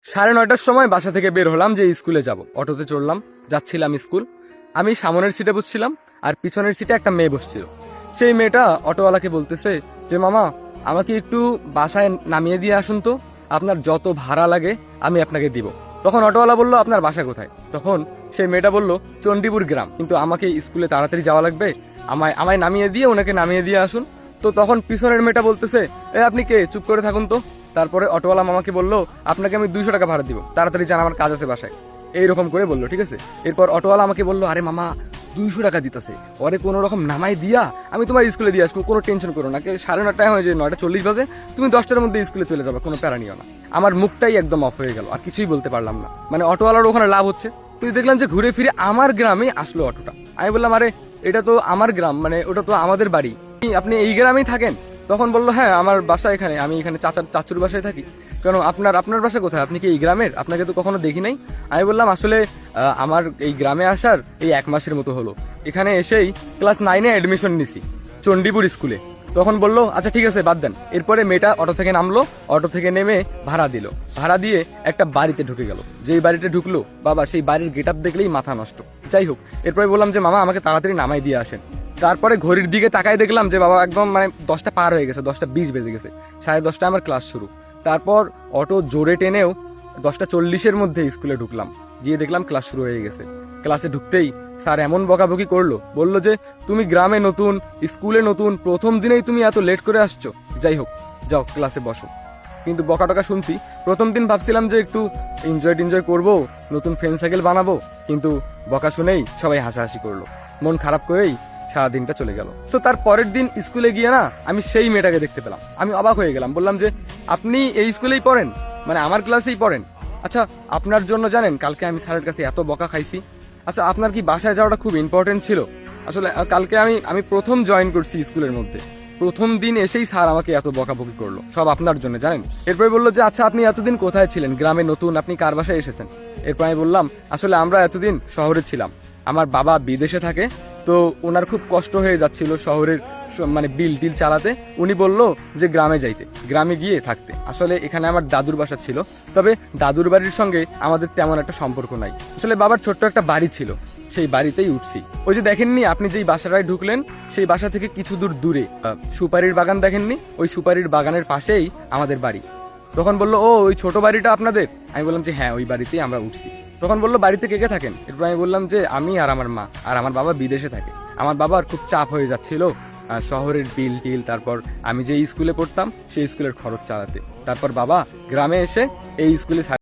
9:30টার সময় বাসা থেকে বের হলাম যে স্কুলে যাব। অটোতে চড়লাম, যাচ্ছিলাম স্কুল। আমি সামনের সিটে বসছিলাম আর পিছনের সিটে একটা মেয়ে বসছিল। সেই মেয়েটা অটোওয়ালাকে বলতেছে যে মামা, আমাকে একটু বাসায় নামিয়ে দিয়ে আসুন তো, আপনার যত ভাড়া লাগে আমি আপনাকে দিব। তখন অটোওয়ালা বলল, আপনার বাসা কোথায়? তখন সেই মেয়েটা বলল, চণ্ডীপুর গ্রাম, কিন্তু আমাকে স্কুলে তাড়াতাড়ি যাওয়া লাগবে, আমায় আমায় নামিয়ে দিয়ে ওনাকে নামিয়ে দিয়ে আসুন। তো তখন পিছনের মেয়েটা বলতেছে, আপনি কে, চুপ করে থাকুন তো। তারপরে অটোওয়ালা মামাকে বললো, আপনাকে আমি 200 টাকা ভাড়া দিব, তাড়াতাড়ি যান, আমার কাজ আছে বাসায়। এইরকম করে বললো, ঠিক আছে। এরপর অটোওয়ালা আমাকে বললো, আরে মামা 200 টাকা দিতেছে, পরে কোনো রকম নামাই দিয়া আমি তোমার স্কুলে দিয়ে আসবো, কোনো টেনশন করো না। 9:30 হয়ে যায়, 9:40 বাজে, তুমি 10টার মধ্যে স্কুলে চলে যাবে, কোনো প্যারা নিও না। আমার মুখটাই একদম অফ হয়ে গেল, আর কিছুই বলতে পারলাম না। মানে অটোওয়ালার ওখানে লাভ হচ্ছে, তুই দেখলাম যে ঘুরে ফিরে আমার গ্রামে আসলো অটোটা। আমি বললাম, আরে এটা তো আমার গ্রাম, মানে ওটা তো আমাদের বাড়ি, আপনি এই গ্রামেই থাকেন? তখন বললো, হ্যাঁ আমার বাসা এখানে, আমি এখানে চাচুর বাসায় থাকি। কেন, আপনার বাসা কোথায়, আপনি কি এই গ্রামের? আপনাকে তো কখনো দেখি নাই। আমি বললাম, আসলে আমার এই গ্রামে আসার এই 1 মাসের মতো হলো, এখানে এসেই ক্লাস 9-এ অ্যাডমিশন নিছি চণ্ডীপুর স্কুলে। তখন বললো, আচ্ছা ঠিক আছে, বাদ দেন। এরপরে মেয়েটা অটো থেকে নামলো, অটো থেকে নেমে ভাড়া দিল, ভাড়া দিয়ে একটা বাড়িতে ঢুকে গেল। যেই বাড়িতে ঢুকলো, বাবা সেই বাড়ির গেট আপ দেখলেই মাথা নষ্ট। যাই হোক, এরপরে বললাম যে মামা, আমাকে তাড়াতাড়ি নামাই দিয়ে আসেন। তারপরে ঘড়ির দিকে তাকাই দেখলাম যে বাবা একদম মানে 10টা পার হয়ে গেছে, 10:20 বেজে গেছে, 10:30 আমার ক্লাস শুরু। তারপর অটো জোরে টেনেও 10:40-এর মধ্যে স্কুলে ঢুকলাম, গিয়ে দেখলাম ক্লাস শুরু হয়ে গেছে। ক্লাসে ঢুকতেই স্যার এমন বকাবকি করলো, বললো যে তুমি গ্রামে নতুন, স্কুলে নতুন, প্রথম দিনেই তুমি এত লেট করে আসছো। যাই হোক, যাও ক্লাসে বসো। কিন্তু বকা টকা শুনছি। প্রথম দিন ভাবছিলাম যে একটু এনজয় করবো, নতুন ফ্রেন্ড সার্কেল বানাবো, কিন্তু বকা শুনেই সবাই হাসাহাসি করলো। মন খারাপ করেই সারাদিনটা চলে গেল। তো তার পরের দিন স্কুলে গিয়ে না, আমি সেই মেয়েটাকে দেখতে পেলাম। আমি অবাক হয়ে গেলাম, বললাম যে আপনি এই স্কুলেই পড়েন, মানে আমার ক্লাসেই পড়েন? আচ্ছা, আপনার জন্য জানেন কালকে আমি স্যারের কাছে এত বকা খাইছি। আচ্ছা, আপনার কি বাসায় যাওয়াটা খুব ইম্পর্টেন্ট ছিল? আসলে কালকে আমি প্রথম জয়েন করছি স্কুলের মধ্যে, প্রথম দিন এসেই স্যার আমাকে এত বকাবকি করলো, সব আপনার জন্য জানেন। এরপরে বললো যে আচ্ছা, আপনি এতদিন কোথায় ছিলেন, গ্রামে নতুন, আপনি কার বাসায় এসেছেন? এরপর আমি বললাম, আসলে আমরা এতদিন শহরে ছিলাম, আমার বাবা বিদেশে থাকে, তো ওনার খুব কষ্ট হয়ে যাচ্ছিল শহরের মানে বিল টিল চালাতে। উনি বললো যে গ্রামে যাইতে, গ্রামে গিয়ে থাকতে। আসলে এখানে আমার দাদুর বাসা ছিল, তবে দাদুর বাড়ির সঙ্গে আমাদের তেমন একটা সম্পর্ক নাই। আসলে বাবার ছোট্ট একটা বাড়ি ছিল, সেই বাড়িতেই উঠছি। ওই যে দেখেননি আপনি যেই বাসাটায় ঢুকলেন, সেই বাসা থেকে কিছু দূর দূরে সুপারির বাগান দেখেননি? ওই সুপারির বাগানের পাশেই আমাদের বাড়ি। তখন বললো, ও ওই ছোট বাড়িটা আপনাদের? আমি বললাম যে হ্যাঁ, ওই বাড়িতেই আমরা উঠছি। তখন বললো, বাড়িতে কে কে থাকেন? এরপর আমি বললাম যে আমি আর আমার মা, আর আমার বাবা বিদেশে থাকে। আমার বাবার খুব চাপ হয়ে যাচ্ছিল শহরের বিল টিল, তারপর আমি যে স্কুলে পড়তাম সেই স্কুলের খরচ চালাতে। তারপর বাবা গ্রামে এসে এই স্কুলে